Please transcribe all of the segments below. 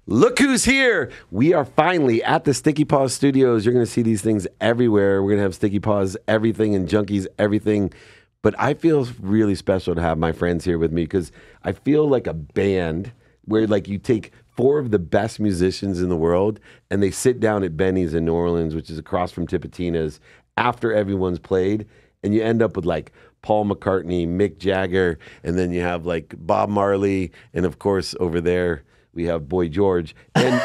Look who's here. We are finally at the Sticky Paws Studios. You're going to see these things everywhere. We're going to have Sticky Paws everything and Junkies everything. But I feel really special to have my friends here with me because I feel like a band where like you take 4 of the best musicians in the world and they sit down at Benny's in New Orleans, which is across from Tipitina's, after everyone's played, and you end up with like Paul McCartney, Mick Jagger, and then you have like Bob Marley, and of course over there we have Boy George, and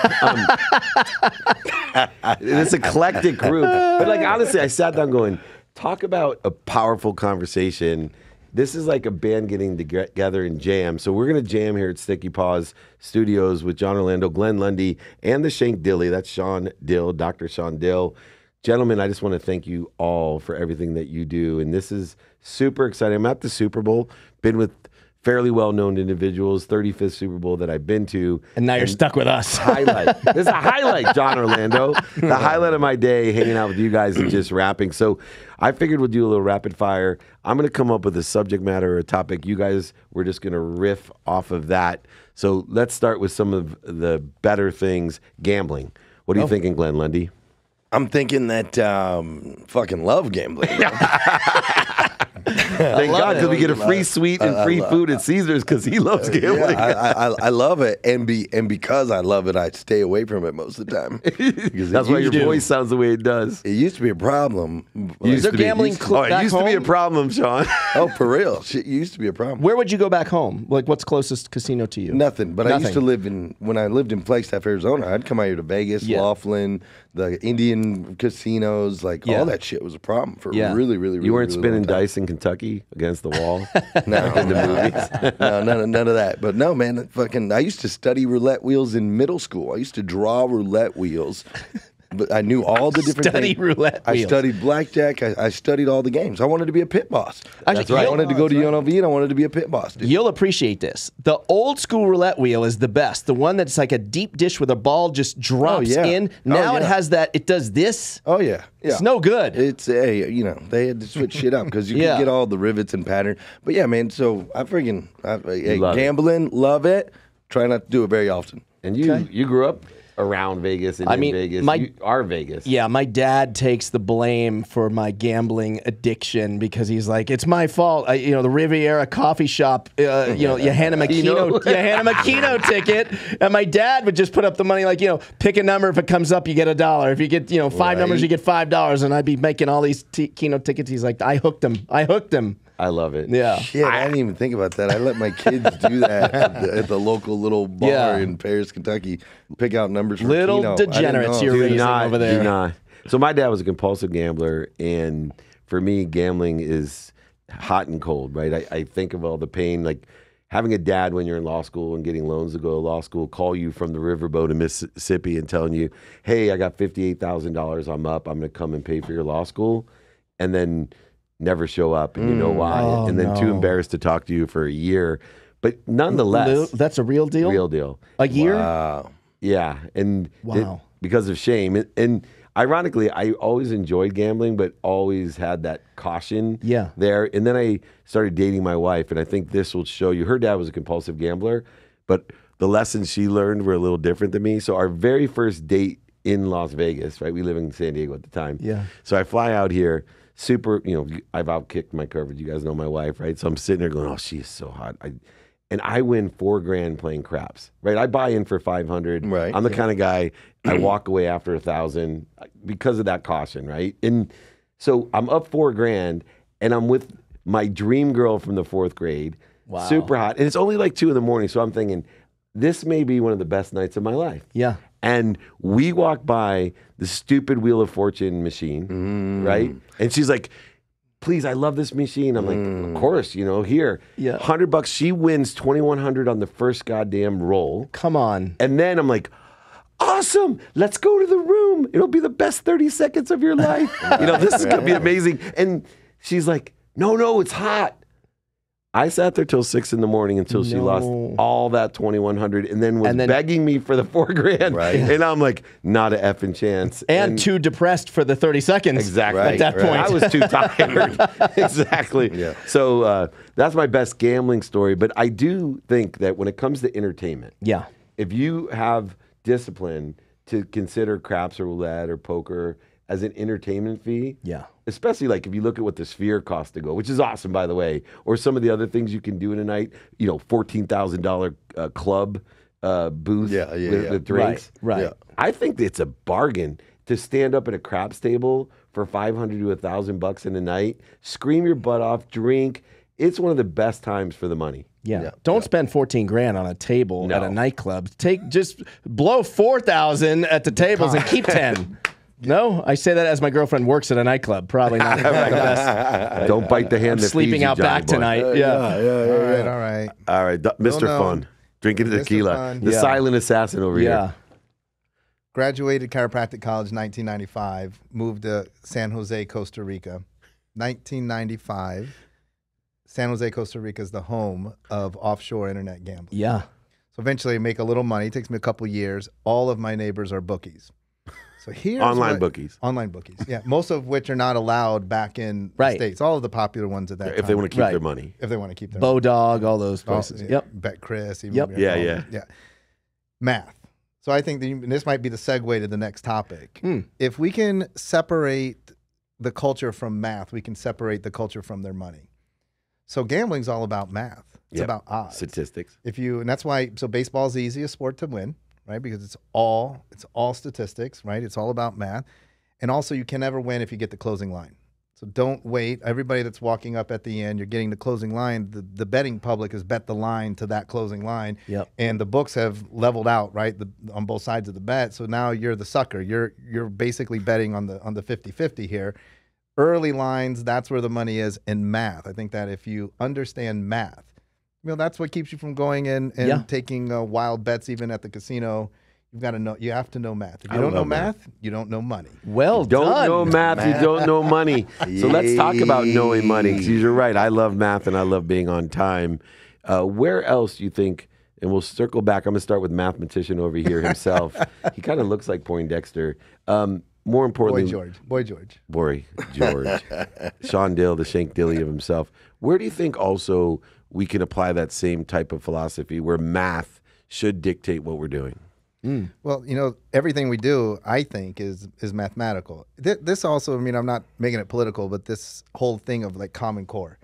this eclectic group. But like honestly, I sat down going, talk about a powerful conversation. This is like a band getting together and jam. So we're gonna jam here at Sticky Paws Studios with Jon Orlando, Glenn Lundy, and the Shank Dilly. That's Shawn Dill, Dr. Shawn Dill. Gentlemen, I just want to thank you all for everything that you do, and this is super exciting. I'm at the Superbowl, been with fairly well-known individuals, 35th Super Bowl that I've been to. And now you're stuck with us. Highlight. This is a highlight, Jon Orlando. The highlight of my day, hanging out with you guys and just rapping. So I figured we'll do a little rapid fire. I'm going to come up with a subject matter or a topic. You guys, we're just going to riff off of that. So let's start with some of the better things. Gambling. What are you thinking, Glenn Lundy? I'm thinking that fucking love gambling. Thank God, because we get a free suite and free food at Caesars because he loves gambling. Yeah, I love it, and because I love it, I stay away from it most of the time. That's why your voice sounds the way it does. It used to be a problem. Is there gambling it used to be a problem, Shawn. Oh, for real? It used to be a problem. Where would you go back home? Like, what's closest casino to you? Nothing. But I used to live when I lived in Flagstaff, Arizona, I'd come out here to Vegas, Laughlin, the Indian casinos, like all that shit was a problem for really, really, really. You weren't really spinning dice in Kentucky against the wall? No, in the movies. No, none of that. But no, man, I used to study roulette wheels in middle school. I used to draw roulette wheels. But I knew all the different things. Roulette wheels. I studied blackjack. I studied all the games. I wanted to be a pit boss. That's right. I wanted to go to UNLV and I wanted to be a pit boss. Dude. You'll appreciate this. The old school roulette wheel is the best. The one that's like a deep dish where the ball just drops in. Now it has that. It does this. Oh yeah. It's no good. It's they had to switch shit up because you can get all the rivets and pattern. But yeah, man. So I freaking gambling, love it. Try not to do it very often. And you grew up around Vegas and in Vegas. You are Vegas. Yeah, my dad takes the blame for my gambling addiction because he's like, it's my fault. The Riviera coffee shop, you hand him a Keno ticket, and my dad would just put up the money like, pick a number. If it comes up, you get $1. If you get, 5 numbers, you get $5. And I'd be making all these Keno tickets. He's like, I hooked him. I love it. Yeah. Shit, I didn't even think about that. I let my kids do that at the local little bar in Paris, Kentucky. Pick out numbers for little Keno. degenerates you're raising over there. Do not. So my dad was a compulsive gambler, and for me, gambling is hot and cold, right? I think of all the pain, like having a dad when you're in law school and getting loans to go to law school, call you from the riverboat in Mississippi and telling you, hey, I got $58,000, I'm up, I'm going to come and pay for your law school, and then never show up, and you know why, and then too embarrassed to talk to you for a year. But nonetheless, that's a real deal? Real deal. A year? Wow. Yeah, and because of shame. And ironically, I always enjoyed gambling, but always had that caution there. And then I started dating my wife, and I think this will show you. Her dad was a compulsive gambler, but the lessons she learned were a little different than me. So our very first date in Las Vegas, right? We live in San Diego at the time. Yeah. So I fly out here. Super, I've outkicked my coverage. You guys know my wife, right? So I'm sitting there going, oh, she is so hot. And I win $4,000 playing craps, right? I buy in for $500. Right. I'm the kind of guy, I walk away after $1,000 because of that caution, right? And so I'm up $4,000 and I'm with my dream girl from the 4th grade. Wow. Super hot. And it's only like 2 a.m. So I'm thinking, this may be one of the best nights of my life. Yeah. And we walk by the stupid Wheel of Fortune machine, right? And she's like, please, I love this machine. I'm like, of course, here. Yeah. $100. She wins $2,100 on the first goddamn roll. Come on. And then I'm like, awesome. Let's go to the room. It'll be the best 30 seconds of your life. This is going to be amazing. And she's like, no, it's hot. I sat there till 6 a.m. until she lost all that $2,100 and then was begging me for the $4,000. Right. And I'm like, not a effing chance. And too depressed for the 30 seconds. Exactly. At that point. I was too tired. Exactly. Yeah. So that's my best gambling story. But I do think that when it comes to entertainment, yeah, if you have discipline to consider craps or roulette or poker as an entertainment fee. Yeah. Especially like if you look at what the Sphere costs to go, which is awesome, by the way, or some of the other things you can do in a night, you know, $14,000 club booth with drinks. Right. Yeah. I think it's a bargain to stand up at a craps table for $500 to $1,000 in a night, scream your butt off, drink. It's one of the best times for the money. Yeah. Don't spend 14 grand on a table at a nightclub. Just blow 4,000 at the tables and keep 10. No, I say that as my girlfriend works at a nightclub. Probably not the best. Don't bite the hand that Sleeping feeds you, out Johnny back boy. tonight. All right. All right, Mr. No. Fun. Drinking Mr. tequila. Fun. The silent assassin over Yeah. here. Graduated chiropractic college 1995. Moved to San Jose, Costa Rica. 1995. San Jose, Costa Rica is the home of offshore internet gambling. Yeah. So eventually I make a little money. It takes me a couple years. All of my neighbors are bookies. So here's Online bookies. Online bookies, yeah. Most of which are not allowed back in the States. All of the popular ones at that time. If they want to keep their money. If they want to keep their Bodog, all those places. Yep. Bet Chris. Even Yep. Yeah. Math. So I think and this might be the segue to the next topic. If we can separate the culture from math, we can separate the culture from their money. So gambling's all about math. It's about odds. Statistics. And that's why baseball's the easiest sport to win, right? Because it's all statistics, right? It's all about math. And also you can never win if you get the closing line. So don't wait. Everybody that's walking up at the end, you're getting the closing line. The betting public has bet the line to that closing line. Yep. And the books have leveled out, right? On both sides of the bet. So now you're the sucker. You're basically betting on the 50-50 here. Early lines, that's where the money is in math. I think that if you understand math, that's what keeps you from going in and taking wild bets even at the casino. You have to know math. If you don't know math, you don't know money. Well done. Don't know math, you don't know money. So let's talk about knowing money, because you're right. I love math and I love being on time. Where else do you think, and we'll circle back, I'm going to start with mathematician over here himself. He kind of looks like Poindexter. More importantly, Boy George. Shawn Dill, the Shank Dilly of himself. Where do you think also we can apply that same type of philosophy where math should dictate what we're doing? Well, everything we do, I think, is mathematical. This also, I'm not making it political, but this whole thing of like Common Core.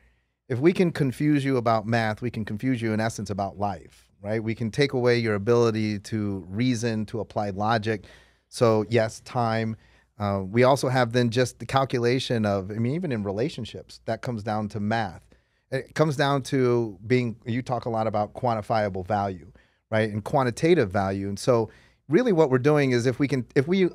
If we can confuse you about math, we can confuse you in essence about life, right? We can take away your ability to reason, to apply logic. So yes, time. We also have then just the calculation of, even in relationships, that comes down to math. It comes down to you talk a lot about quantifiable value, right? And quantitative value. And so really what we're doing is if we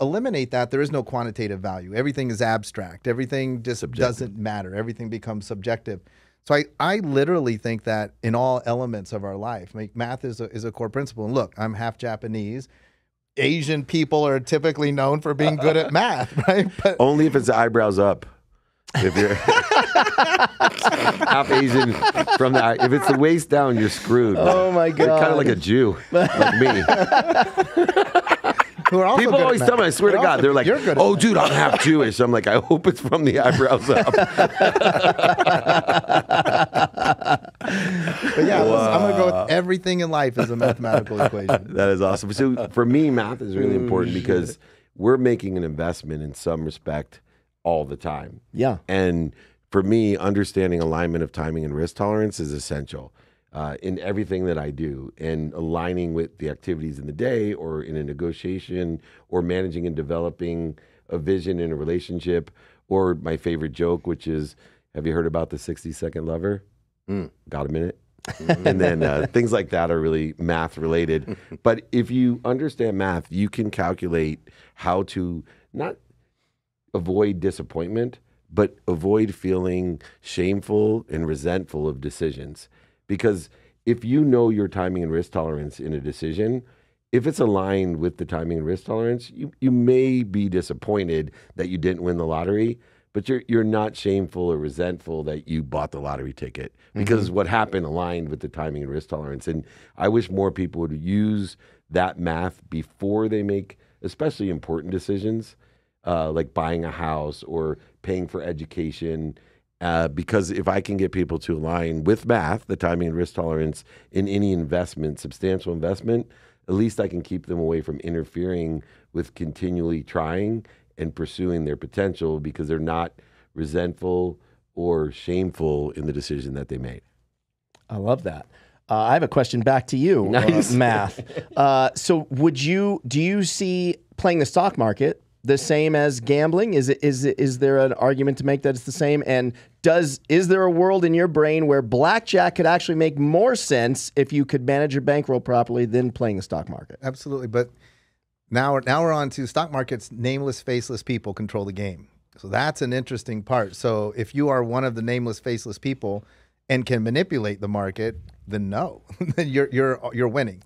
eliminate that, there is no quantitative value. Everything is abstract. Everything just doesn't matter. Everything becomes subjective. So I literally think that in all elements of our life, math is a core principle. And look, I'm half Japanese. Asian people are typically known for being good at math, right? But only if it's eyebrows up. If you're half Asian if it's the waist down, you're screwed. Oh my God. You're kind of like a Jew, like me. Who are also people always tell me, I swear to God, they're like, oh, dude, I'm half Jewish. I'm like, I hope it's from the eyebrows up. But yeah, I'm going to go with everything in life is a mathematical equation. That is awesome. So for me, math is really important because we're making an investment in some respect all the time. Yeah. And for me, understanding alignment of timing and risk tolerance is essential. In everything that I do, and aligning with the activities in the day or in a negotiation or managing and developing a vision in a relationship, or my favorite joke, which is, have you heard about the 60-second lover? Got a minute? And then things like that are really math related. But if you understand math, you can calculate how to not avoid disappointment, but avoid feeling shameful and resentful of decisions. Because if you know your timing and risk tolerance in a decision, if it's aligned with the timing and risk tolerance, you may be disappointed that you didn't win the lottery, but you're not shameful or resentful that you bought the lottery ticket because what happened aligned with the timing and risk tolerance. And I wish more people would use that math before they make especially important decisions, like buying a house or paying for education. Because if I can get people to align with math, the timing and risk tolerance in any investment, substantial investment, at least I can keep them away from interfering with continually trying and pursuing their potential because they're not resentful or shameful in the decision that they made. I love that. I have a question back to you, Nice. Math. So do you see playing the stock market the same as gambling? Is there an argument to make that it's the same? And is there a world in your brain where blackjack could actually make more sense if you could manage your bankroll properly than playing the stock market? Absolutely. But now we're on to stock markets. Nameless, faceless people control the game. So that's an interesting part. So if you are one of the nameless, faceless people and can manipulate the market, then no, then you're winning.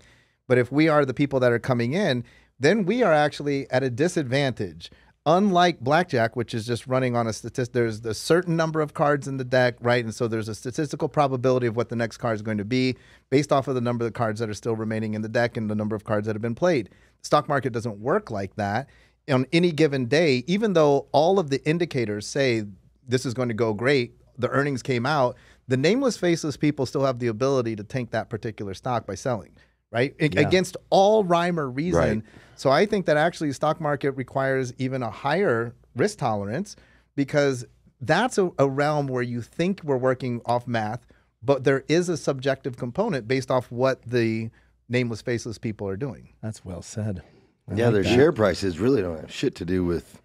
But if we are the people that are coming in, then we are actually at a disadvantage. Unlike blackjack, which is just running on a statistic, there's a certain number of cards in the deck, right? And so there's a statistical probability of what the next card is going to be based off of the number of cards that are still remaining in the deck and the number of cards that have been played. The stock market doesn't work like that. On any given day, even though all of the indicators say this is going to go great, the earnings came out, the nameless, faceless people still have the ability to tank that particular stock by selling, right? Against all rhyme or reason. Right. So I think that actually the stock market requires even a higher risk tolerance because that's a realm where you think we're working off math, but there is a subjective component based off what the nameless, faceless people are doing. That's well said. Yeah, their share prices really don't have shit to do with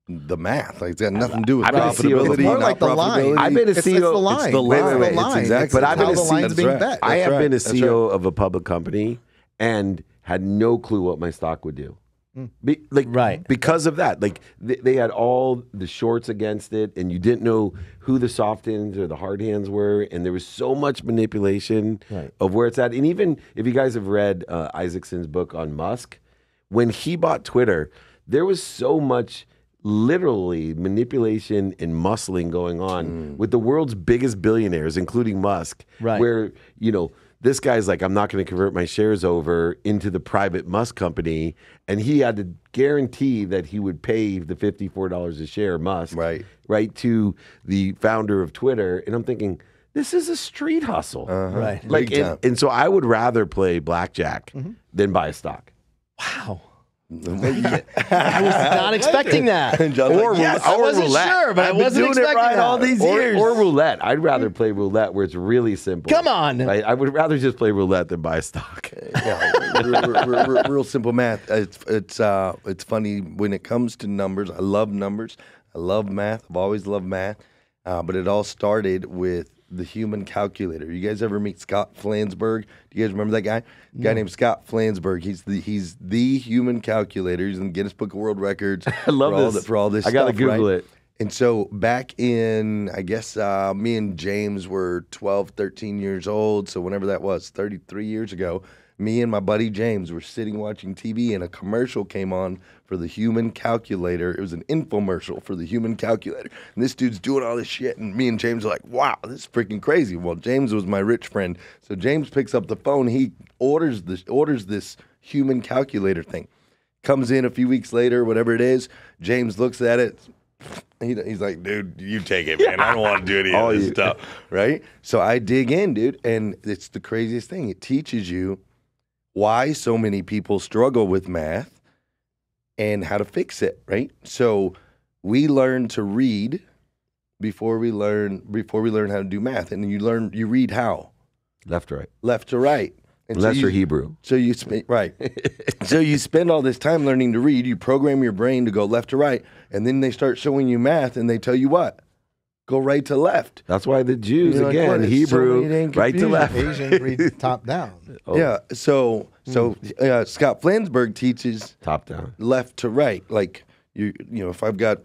the math. Like it's got nothing to do with I've been a CEO profitability. It's more not like the line. profitability. I've been a It's CEO. the line. It's the line. It's the line. It's exactly. But I've how been a the line's That's being right. bet. I have been a That's CEO of a public company and had no clue what my stock would do. Because of that. Like they had all the shorts against it and you didn't know who the soft hands or the hard hands were. And there was so much manipulation of where it's at. And even if you guys have read Isaacson's book on Musk, when he bought Twitter, there was so much literally manipulation and muscling going on with the world's biggest billionaires, including Musk, where, this guy's like, I'm not going to convert my shares over into the private Musk company. And he had to guarantee that he would pay the $54 a share, Musk, right to the founder of Twitter. And I'm thinking, this is a street hustle. Right. Like, and so I would rather play blackjack than buy a stock. Wow. I was not expecting that. Or I wasn't roulette. sure, but I wasn't doing it expecting right that. all these years. Or roulette. I'd rather play roulette where it's really simple. Come on. Right? I would rather just play roulette than buy a stock. Real simple math. It's funny when it comes to numbers. I love numbers. I love math. I've always loved math. But it all started with the human calculator. You guys ever meet Scott Flansburgh? Do you guys remember that guy? A guy named Scott Flansburgh. He's the human calculator. He's in the Guinness Book of World Records. I love for all this I stuff. gotta Google right? it. And so back in, I guess, me and James were 12, 13 years old. So whenever that was, 33 years ago, me and my buddy James were sitting watching TV and a commercial came on for the human calculator. It was an infomercial for the human calculator. And this dude's doing all this shit. And me and James are like, wow, this is freaking crazy. Well, James was my rich friend. So James picks up the phone. He orders this human calculator thing. Comes in a few weeks later, whatever it is. James looks at it. He's like, dude, you take it, man. I don't want to do any of this stuff, right? So I dig in, dude, and it's the craziest thing. It teaches you why so many people struggle with math and how to fix it, right? So we learn to read before we learn how to do math, and you read how? Left to right. Left to right. And Unless you're Hebrew. So you so you spend all this time learning to read. You program your brain to go left to right, and then they start showing you math, and they tell you what? Go right to left. That's why the Jews, You're like, again, what? It's Hebrew, so right to left. Asians read top down. Yeah. So Scott Flansburgh teaches Top down. left to right. Like if I've got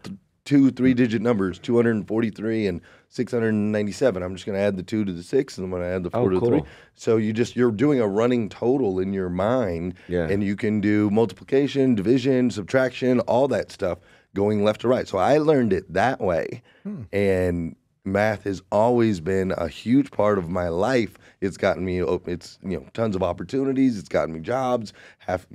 2-3-digit numbers, 243 and 697, I'm just going to add the 2 to the 6, and I'm going to add the 4 to the 3. So you're doing a running total in your mind, and you can do multiplication, division, subtraction, all that stuff going left to right. So I learned it that way, and Math has always been a huge part of my life. It's gotten me, it's, tons of opportunities. It's gotten me jobs. Half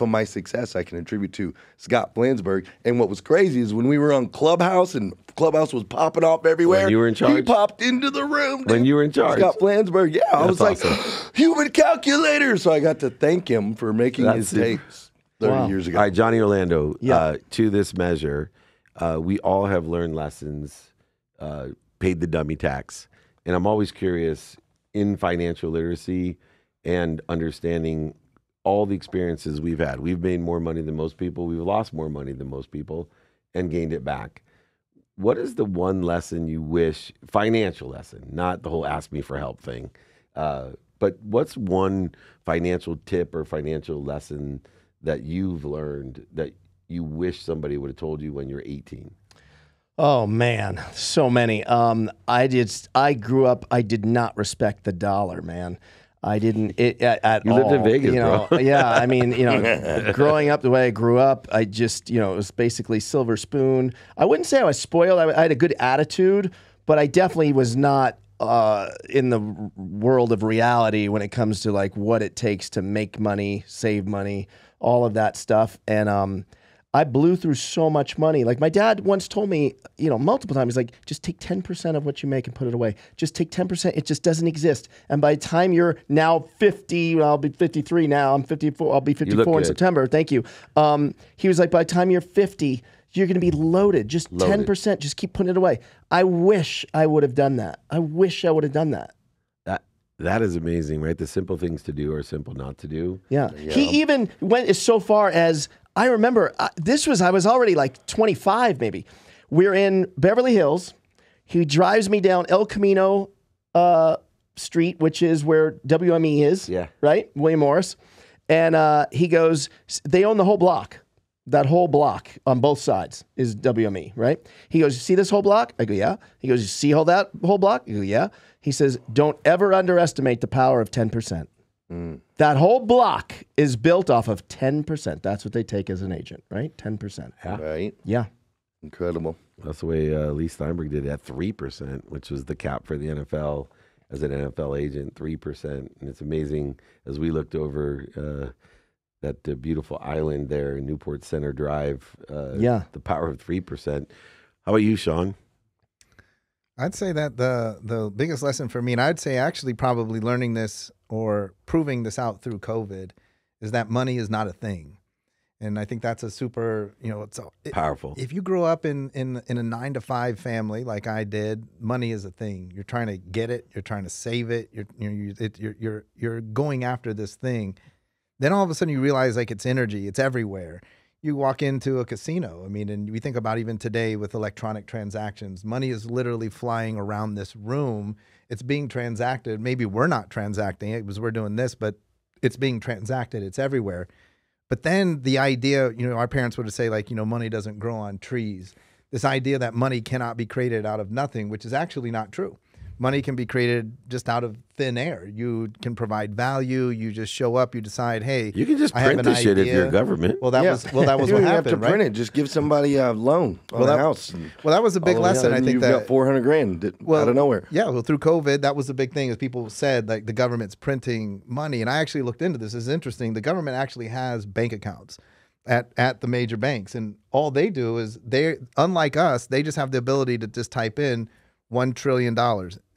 of my success I can attribute to Scott Flansburgh. And what was crazy is when we were on Clubhouse and Clubhouse was popping off everywhere. When you were in charge? He popped into the room. When you were in charge? Scott Flansburgh, yeah. I was That's like, awesome. human calculator. So I got to thank him for making his tapes 30 years ago. All right, Johnny Orlando, Yeah. to this measure, we all have learned lessons, paid the dummy tax. And I'm always curious in financial literacy and understanding all the experiences we've had. We've made more money than most people. We've lost more money than most people and gained it back. What is the one lesson you wish, financial lesson, not the whole ask me for help thing, but what's one financial tip or financial lesson that you've learned that you wish somebody would have told you when you're 18? Oh man, so many. I grew up. I did not respect the dollar, man. I didn't at You all. lived in Vegas, bro. Yeah, I mean, growing up the way I grew up, I just, it was basically silver spoon. I wouldn't say I was spoiled. I had a good attitude, but I definitely was not in the world of reality when it comes to like what it takes to make money, save money, all of that stuff. And I blew through so much money. Like my dad once told me, multiple times, he's like, just take 10% of what you make and put it away. Just take 10%. It just doesn't exist. And by the time you're now 50, well, I'll be 53 now. I'm 54. I'll be 54 in September. Thank you. He was like, by the time you're 50, you're going to be loaded. Just 10%. Just keep putting it away. I wish I would have done that. I wish I would have done that. That is amazing, right? The simple things to do are simple not to do. Yeah. He even went as so far as, I remember, I was already like 25 maybe. We're in Beverly Hills. He drives me down El Camino Street, which is where WME is, right? William Morris. And he goes, they own the whole block. That whole block on both sides is WME, right? He goes, you see this whole block? I go, yeah. He goes, you see that whole block? I go, yeah. He says, don't ever underestimate the power of 10%. That whole block is built off of 10%. That's what they take as an agent, right? 10%. Right. Yeah. Incredible. That's the way Lee Steinberg did it at 3%, which was the cap for the NFL as an NFL agent, 3%. And it's amazing as we looked over that beautiful island there in Newport Center Drive, the power of 3%. How about you, Shawn? I'd say that the biggest lesson for me, and I'd say actually probably learning this or proving this out through COVID, is that money is not a thing. And I think that's a super, it's powerful. If you grow up in a 9-to-5 family like I did, money is a thing. You're trying to get it. You're trying to save it. You're going after this thing. Then all of a sudden you realize like it's energy. It's everywhere. You walk into a casino. I mean, and we think about even today with electronic transactions, money is literally flying around this room. It's being transacted. Maybe we're not transacting it because we're doing this, but it's being transacted. It's everywhere. But then the idea, our parents would say like, money doesn't grow on trees. This idea that money cannot be created out of nothing, which is actually not true. Money can be created just out of thin air. You can provide value. You just show up. You decide, hey, you can just print the shit if you're a government. Well, that was what happened. You don't have to right? print it. Just give somebody a loan on a house. Well, that was a big lesson. I think you've got $400,000 out of nowhere. Yeah. Well, through COVID, that was the big thing. Is people said like the government's printing money, and I actually looked into this. It's interesting. The government actually has bank accounts at the major banks, and all they do is unlike us, they just have the ability to just type in $1 trillion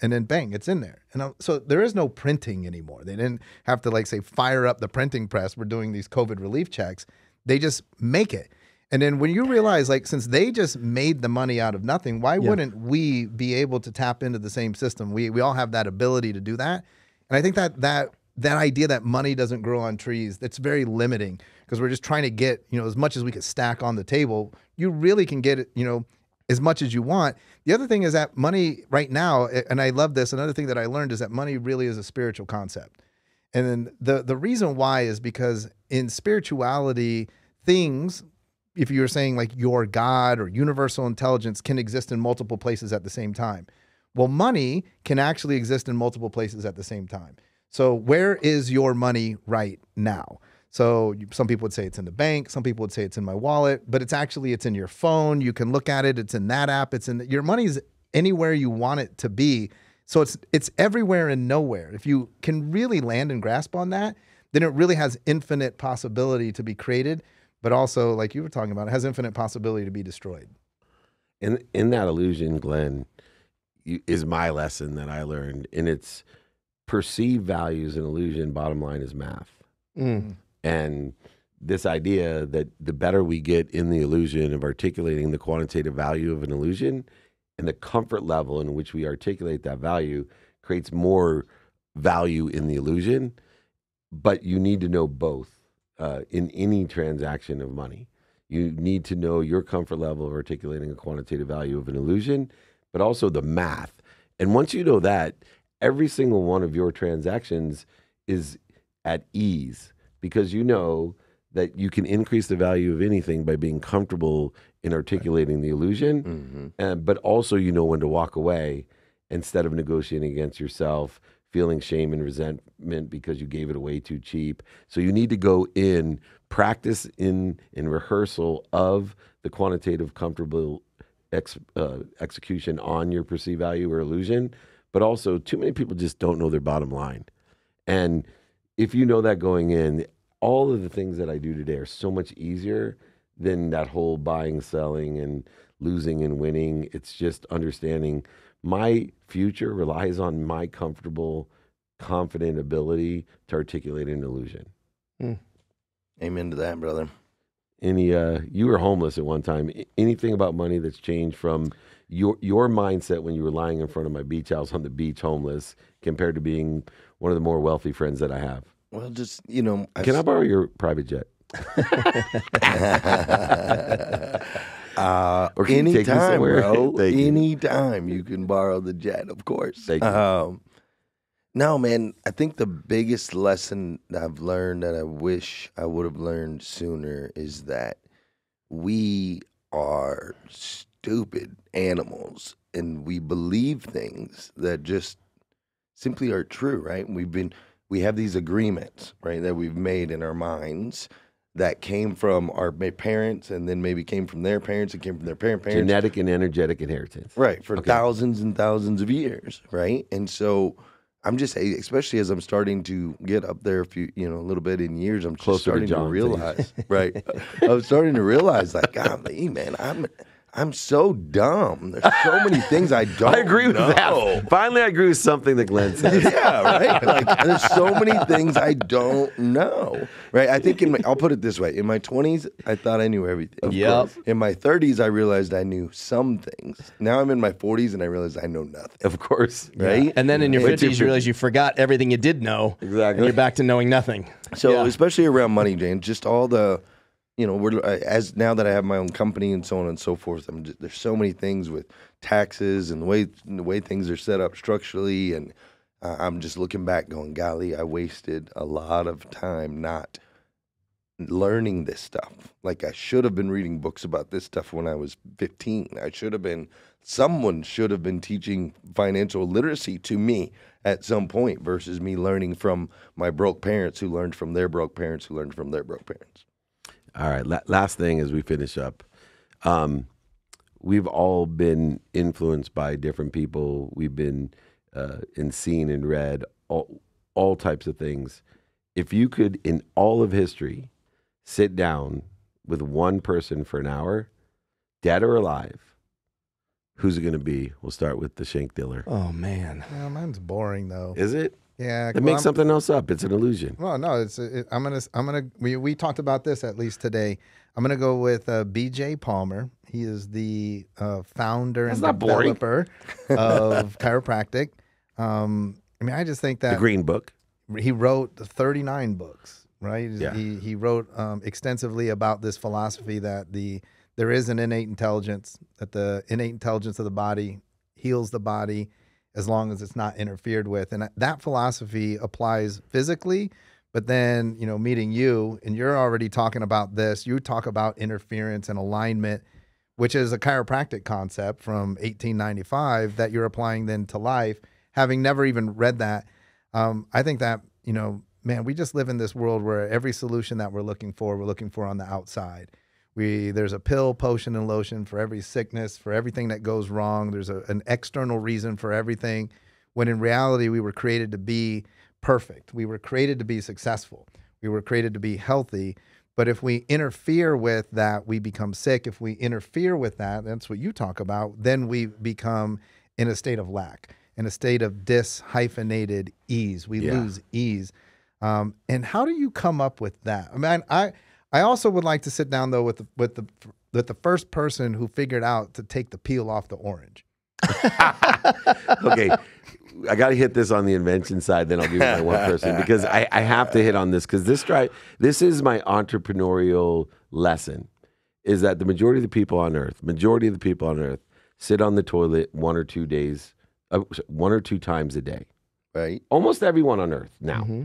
and then bang, it's in there. And so there is no printing anymore. They didn't have to like say fire up the printing press. We're doing these COVID relief checks. They just make it. And then when you realize like since they just made the money out of nothing, why wouldn't we be able to tap into the same system? We all have that ability to do that. And I think that idea that money doesn't grow on trees, that's very limiting because we're just trying to get, as much as we could stack on the table. You really can get it, as much as you want. The other thing is that money right now, and I love this, another thing that I learned is that money really is a spiritual concept. And then the reason why is because in spirituality, things, if you're saying like your God or universal intelligence can exist in multiple places at the same time. Well, money can actually exist in multiple places at the same time. So where is your money right now? So some people would say it's in the bank. Some people would say it's in my wallet, but it's in your phone. You can look at it. It's in that app. Your money's anywhere you want it to be. So it's everywhere and nowhere. If you can really land and grasp on that, then it really has infinite possibility to be created, but also, like you were talking about, it has infinite possibility to be destroyed. In that illusion, Glenn, is my lesson that I learned. And it's perceived values and illusion, bottom line is math. And this idea that the better we get in the illusion of articulating the quantitative value of an illusion, and the comfort level in which we articulate that value creates more value in the illusion. But you need to know both in any transaction of money. You need to know your comfort level of articulating a quantitative value of an illusion, but also the math. And once you know that, every single one of your transactions is at ease, because you know that you can increase the value of anything by being comfortable in articulating the illusion, but also you know when to walk away instead of negotiating against yourself, feeling shame and resentment because you gave it away too cheap. So you need to go in, practice in rehearsal of the quantitative comfortable execution on your perceived value or illusion, but also too many people just don't know their bottom line. And if you know that going in, all of the things that I do today are so much easier than that whole buying, selling, and losing and winning. It's just understanding my future relies on my comfortable, confident ability to articulate an illusion. Amen to that, brother. You were homeless at one time. Anything about money that's changed from your mindset when you were lying in front of my beach house on the beach homeless compared to being one of the more wealthy friends that I have? Well, just, you know. Can I borrow your private jet? Or anytime, bro. Anytime you can borrow the jet, of course. Thank you. No, man, I think the biggest lesson that I've learned that I wish I would have learned sooner is that we are stupid animals and we believe things that just simply are true, right? We have these agreements, right, that we've made in our minds that came from our parents and then maybe came from their parents and came from their parents. Genetic and energetic inheritance. Right, for thousands and thousands of years, right? And so I'm just, especially as I'm starting to get up there a little bit in years, I'm just starting to realize, right? I'm starting to realize, like, golly, man, I'm so dumb. There's so many things I don't know. I agree with that. Finally, I agree with something that Glenn said. Yeah, right? Like, there's so many things I don't know, right? I think I'll put it this way. In my 20s, I thought I knew everything. Yep. In my 30s, I realized I knew some things. Now I'm in my 40s, and I realize I know nothing. Of course. Right? Yeah. And then in your 50s, you realize you forgot everything you did know. Exactly. And you're back to knowing nothing. So especially around money, Jane, just all the... as now that I have my own company and so on and so forth, there's so many things with taxes and the way things are set up structurally, and I'm just looking back going, golly, I wasted a lot of time not learning this stuff. Like, I should have been reading books about this stuff when I was 15. Someone should have been teaching financial literacy to me at some point versus me learning from my broke parents who learned from their broke parents who learned from their broke parents. All right. Last thing as we finish up. We've all been influenced by different people. We've been and seen and read all types of things. If you could, in all of history, sit down with one person for an hour, dead or alive, who's it going to be? We'll start with the Shank Diller. Oh, man. Yeah, mine's boring though. Is it? Yeah, It makes something else up. It's an illusion. Well, no, we talked about this at least today. I'm gonna go with B.J. Palmer. He is the founder and developer of chiropractic. I just think that The Green Book. he wrote 39 books, right? Yeah. He wrote extensively about this philosophy that there is an innate intelligence, that the innate intelligence of the body heals the body as long as it's not interfered with. And that philosophy applies physically, but then, meeting you, and you're already talking about this, you talk about interference and alignment, which is a chiropractic concept from 1895 that you're applying then to life, having never even read that. I think that, man, we just live in this world where every solution that we're looking for on the outside. There's a pill, potion, and lotion for every sickness, for everything that goes wrong. There's an external reason for everything, when in reality, we were created to be perfect. We were created to be successful. We were created to be healthy. But if we interfere with that, we become sick. If we interfere with that, that's what you talk about, then we become in a state of lack, in a state of dis-hyphenated ease. We lose ease. And how do you come up with that? I mean, I also would like to sit down, though, with the first person who figured out to take the peel off the orange. Okay, I got to hit this on the invention side, then I'll give you my one person, because I have to hit on this, because this is my entrepreneurial lesson, is that the majority of the people on Earth sit on the toilet 1 or 2 days, 1 or 2 times a day. Right. Almost everyone on Earth now. Mm-hmm.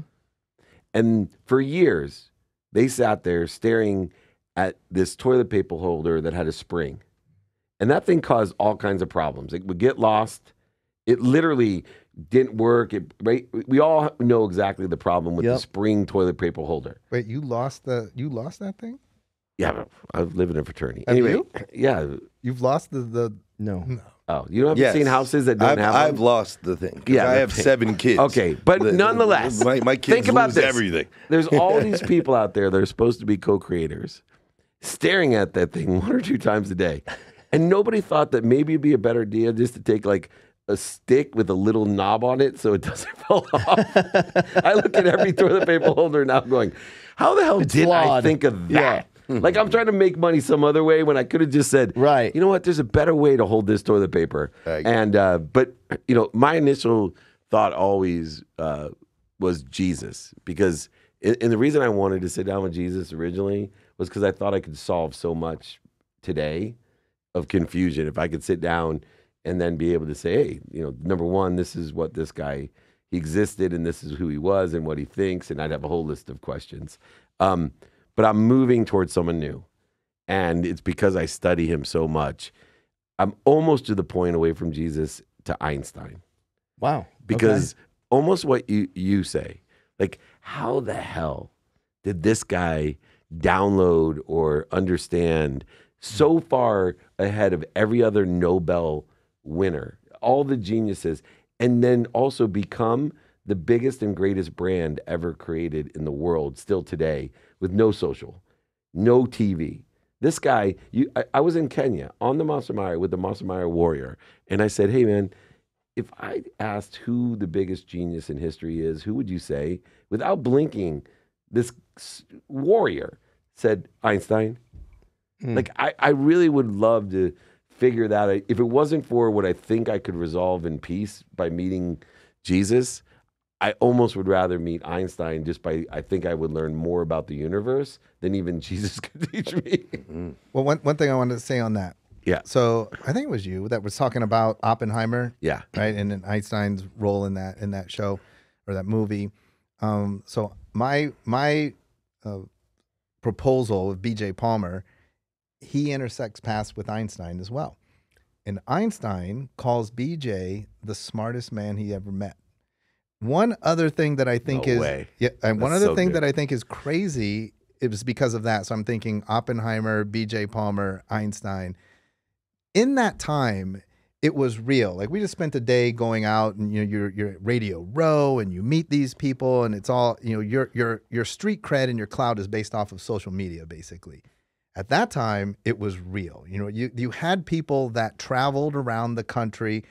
And for years, they sat there staring at this toilet paper holder that had a spring. And that thing caused all kinds of problems. It would get lost. It literally didn't work. We all know exactly the problem with the spring toilet paper holder. Wait, you lost that thing? Yeah, I live in a fraternity. Have Anyway, you? Yeah. You've lost the No. Oh, you haven't seen houses that don't have I've them? lost the thing. Yeah, I the have thing. 7 kids. Okay, but nonetheless, my kids think about lose this. everything. There's all these people out there that are supposed to be co-creators staring at that thing 1 or 2 times a day. And nobody thought that maybe it'd be a better idea just to take like a stick with a little knob on it so it doesn't fall off. I look at every toilet paper holder now going, how the hell did I think of that? Like, I'm trying to make money some other way when I could have just said, right, you know what, there's a better way to hold this toilet paper. And but you know, my initial thought always was Jesus, because and the reason I wanted to sit down with Jesus originally was because I thought I could solve so much today of confusion if I could sit down and then be able to say, hey, you know, number one, this is what this guy, he existed, and this is who he was and what he thinks, and I'd have a whole list of questions. But I'm moving towards someone new, and it's because I study him so much. I'm almost to the point away from Jesus to Einstein. Wow. Because almost what you say, like, how the hell did this guy download or understand so far ahead of every other Nobel winner, all the geniuses, and then also become the biggest and greatest brand ever created in the world still today, with no social, no TV. This guy, I was in Kenya on the Masai Mara with the Masai Mara warrior, and I said, hey man, if I asked who the biggest genius in history is, who would you say? Without blinking, this warrior said Einstein. Like, I really would love to figure that out. If it wasn't for what I think I could resolve in peace by meeting Jesus, I almost would rather meet Einstein I think I would learn more about the universe than even Jesus could teach me. Well, one thing I wanted to say on that. Yeah. So I think it was you that was talking about Oppenheimer. Yeah. Right. And then Einstein's role in that show or that movie. So my proposal with B.J. Palmer, he intersects paths with Einstein as well. And Einstein calls B.J. the smartest man he ever met. One other thing that I think that I think is crazy, it was because of that. So I'm thinking Oppenheimer, B.J. Palmer, Einstein. In that time, it was real. Like, we just spent a day going out, and you're at Radio Row, and you meet these people, and it's all, your street cred and your clout is based off of social media, basically. At that time, it was real. You had people that traveled around the country,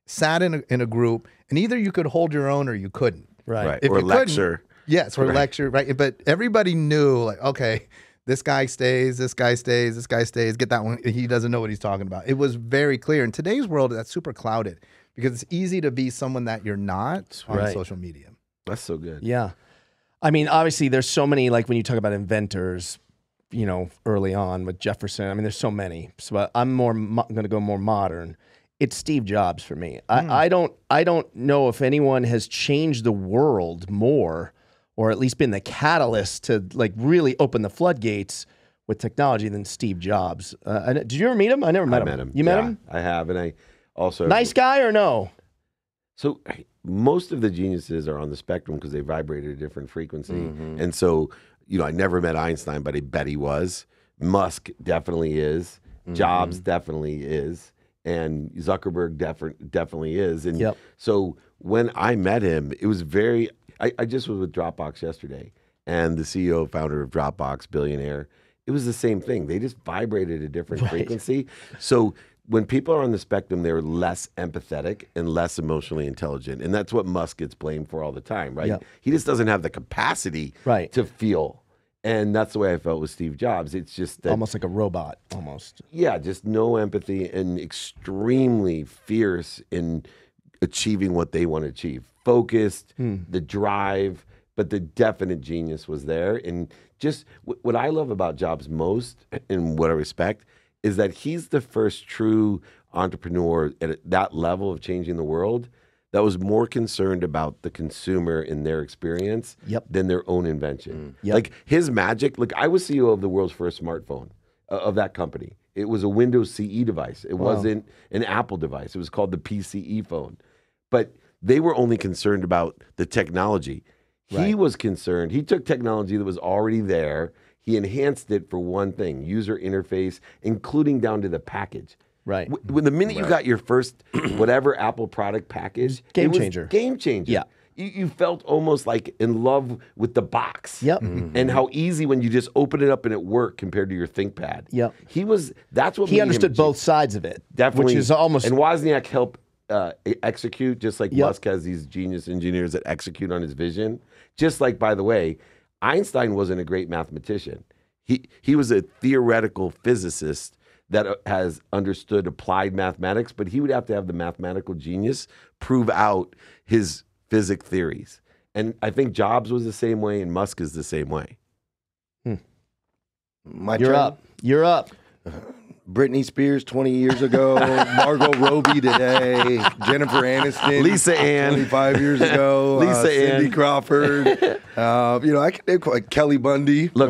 sat in a group, and either you could hold your own or you couldn't. Right. If Or you lecture. Yes, or lecture, right? But everybody knew, like, okay, this guy stays, this guy stays, this guy stays, get that one. He doesn't know what he's talking about. It was very clear. In today's world, that's super clouded because it's easy to be someone that you're not on social media. That's so good. Yeah. I mean, obviously, there's so many, like when you talk about inventors, early on with Jefferson. I mean, there's so many. So but I'm going to go more modern. It's Steve Jobs for me. I don't know if anyone has changed the world more, or at least been the catalyst to like really open the floodgates with technology than Steve Jobs. Did you ever meet him? I never met him. You met him? I have, and I also nice guy or no? So most of the geniuses are on the spectrum because they vibrate at a different frequency, and so I never met Einstein, but I bet he was. Musk definitely is. Jobs definitely is. And Zuckerberg definitely is. And so when I met him, it was very, I just was with Dropbox yesterday, and the CEO, founder of Dropbox, billionaire, it was the same thing. They just vibrated a different frequency. So when people are on the spectrum, they're less empathetic and less emotionally intelligent. And that's what Musk gets blamed for all the time, right? Yep. He just doesn't have the capacity to feel. And that's the way I felt with Steve Jobs. It's just that, almost like a robot, almost. Yeah, just no empathy and extremely fierce in achieving what they want to achieve. Focused, the drive, but the definite genius was there. And just what I love about Jobs most, and what I respect, is that he's the first true entrepreneur at that level of changing the world that was more concerned about the consumer and their experience than their own invention. Like his magic, look, I was CEO of the world's first smartphone of that company. It was a Windows CE device. It wasn't an Apple device. It was called the PCE phone. But they were only concerned about the technology. He was concerned. He took technology that was already there. He enhanced it for one thing, user interface, including down to the package. Right. When the minute you got your first whatever Apple product package, Game it was changer. Game changer. Yeah. You felt almost like in love with the box. Yep. And how easy when you just open it up and it worked compared to your ThinkPad. Yep. That's what He made understood him both sides of it. Definitely. Which is almost. And Wozniak helped execute, just like Musk has these genius engineers that execute on his vision. Just like, by the way, Einstein wasn't a great mathematician. He was a theoretical physicist that has understood applied mathematics, but he would have to have the mathematical genius prove out his physics theories. And I think Jobs was the same way, and Musk is the same way. You're up. You're up. Britney Spears 20 years ago, Margot Robbie today, Jennifer Aniston, Lisa Ann 25 years ago, Lisa Cindy Ann Crawford. I could name like Kelly Bundy. Look,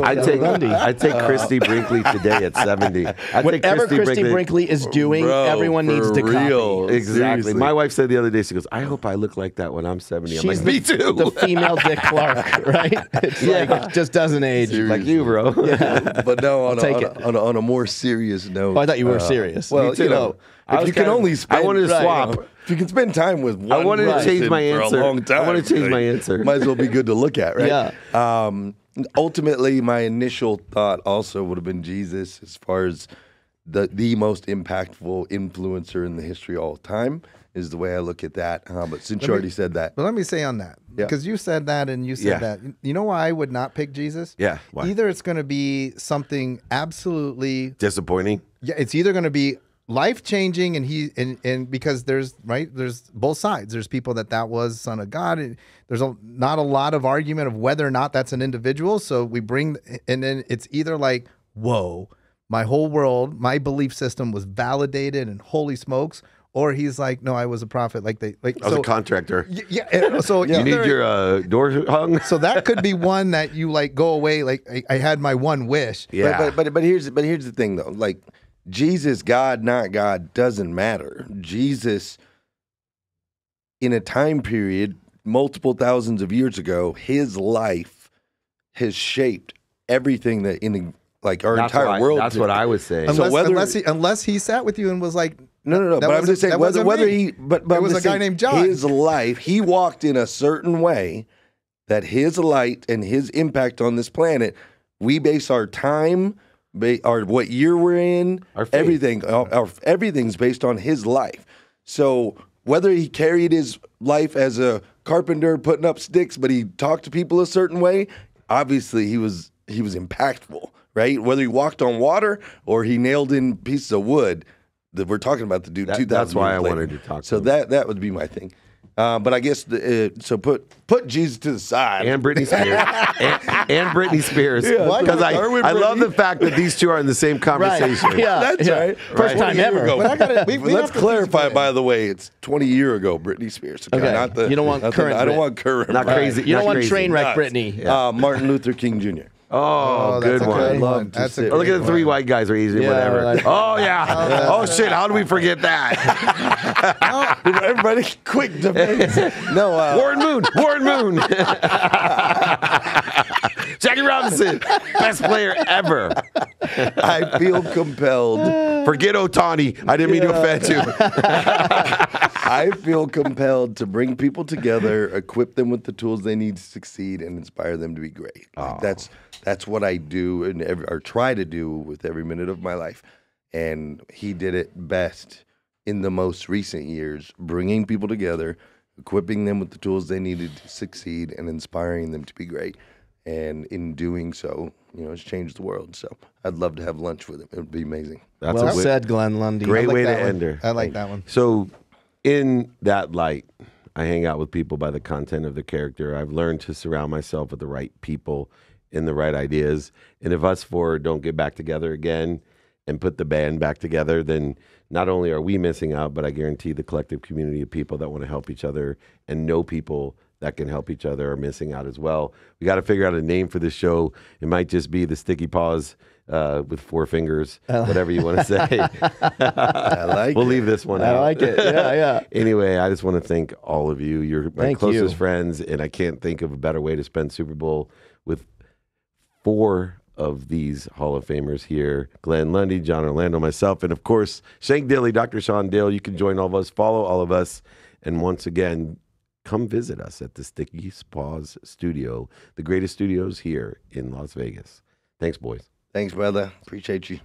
I take Christy Brinkley today at 70. Whatever Christy Brinkley is doing, everyone needs to copy. Exactly. Seriously. My wife said the other day, she goes, I hope I look like that when I'm 70. I'm She's like, me too. The female Dick Clark, right? It's like, it just doesn't age. Like you, bro. But no, on a more serious note. Oh, I thought you were serious. Well, Me too. if you can only spend, I wanted to swap. If you can spend time with one I wanted to person change my answer. for a long time, I want to change my answer. Might as well be good to look at, right? Yeah. Ultimately, my initial thought also would have been Jesus, as far as the most impactful influencer in the history of all time, is the way I look at that. But since you already said that. But let me say on that, because you said that and you said that. You know why I would not pick Jesus? Yeah. Why? Either it's going to be something absolutely Disappointing. Yeah, it's either going to be life-changing and because there's both sides. There's people that was Son of God. And there's not a lot of argument of whether or not that's an individual. So we bring, and then it's either like, whoa, my whole world, my belief system was validated and holy smokes. Or he's like, no, I was a prophet. I was a contractor. Yeah. So you need your door hung. So that could be one that you like go away. Like I had my one wish. Yeah. But here's the thing though. Like Jesus, God, not God, doesn't matter. Jesus, in a time period, multiple thousands of years ago, his life has shaped everything that our entire world. That's what I was saying. Unless he sat with you and was like. No. But I'm just saying whether he. But it was a guy named John. His life, he walked in a certain way that his light and his impact on this planet. We base our time, what year we're in, everything. Everything's based on his life. So whether he carried his life as a carpenter putting up sticks, but he talked to people a certain way, obviously he was impactful, right? Whether he walked on water or he nailed in pieces of wood. That we're talking about the dude 2,000 That's why I years later. wanted to talk. So that would be my thing. But I guess so. Put Jesus to the side and Britney Spears and Britney Spears because I love the fact that these two are in the same conversation. Right. Yeah, that's right. First time ever. Let's clarify. By the way, it's 20 years ago. Britney Spears. Okay. Not the. You don't want current. I don't want current. Not crazy. You don't want crazy. train wreck Britney. Martin Luther King Jr. Oh, good one. Look at the three white guys are easy, whatever. Oh, yeah. Oh, shit. How do we forget that? Everybody, quick debate. No. Warren Moon. Jackie Robinson, best player ever. I feel compelled. Forget Otani. I didn't mean to offend you. I feel compelled to bring people together, equip them with the tools they need to succeed, and inspire them to be great. Like, that's what I do or try to do with every minute of my life. And he did it best in the most recent years, bringing people together, equipping them with the tools they needed to succeed, and inspiring them to be great. And in doing so, it's changed the world. So I'd love to have lunch with him. It would be amazing. That's Well said, Glenn Lundy. Great way to that one. end her. I like that one. So, in that light, I hang out with people by the content of the character. I've learned to surround myself with the right people and the right ideas. And if us four don't get back together again and put the band back together, then not only are we missing out, but I guarantee the collective community of people that want to help each other and know people that can help each other are missing out as well. We got to figure out a name for this show. It might just be the Sticky Paws with 4 fingers, whatever you want to say. I like We'll it. leave this one out. I like it. Yeah. Anyway, I just want to thank all of you. You're my Thank closest you. friends, and I can't think of a better way to spend Super Bowl with 4 of these Hall of Famers here. Glenn Lundy, Jon Orlando, myself, and of course, Shank Dilly, Dr. Shawn Dill. You can join all of us, follow all of us, and once again, come visit us at the Sticky Paws Studio, the greatest studios here in Las Vegas. Thanks, boys. Thanks, brother. Appreciate you.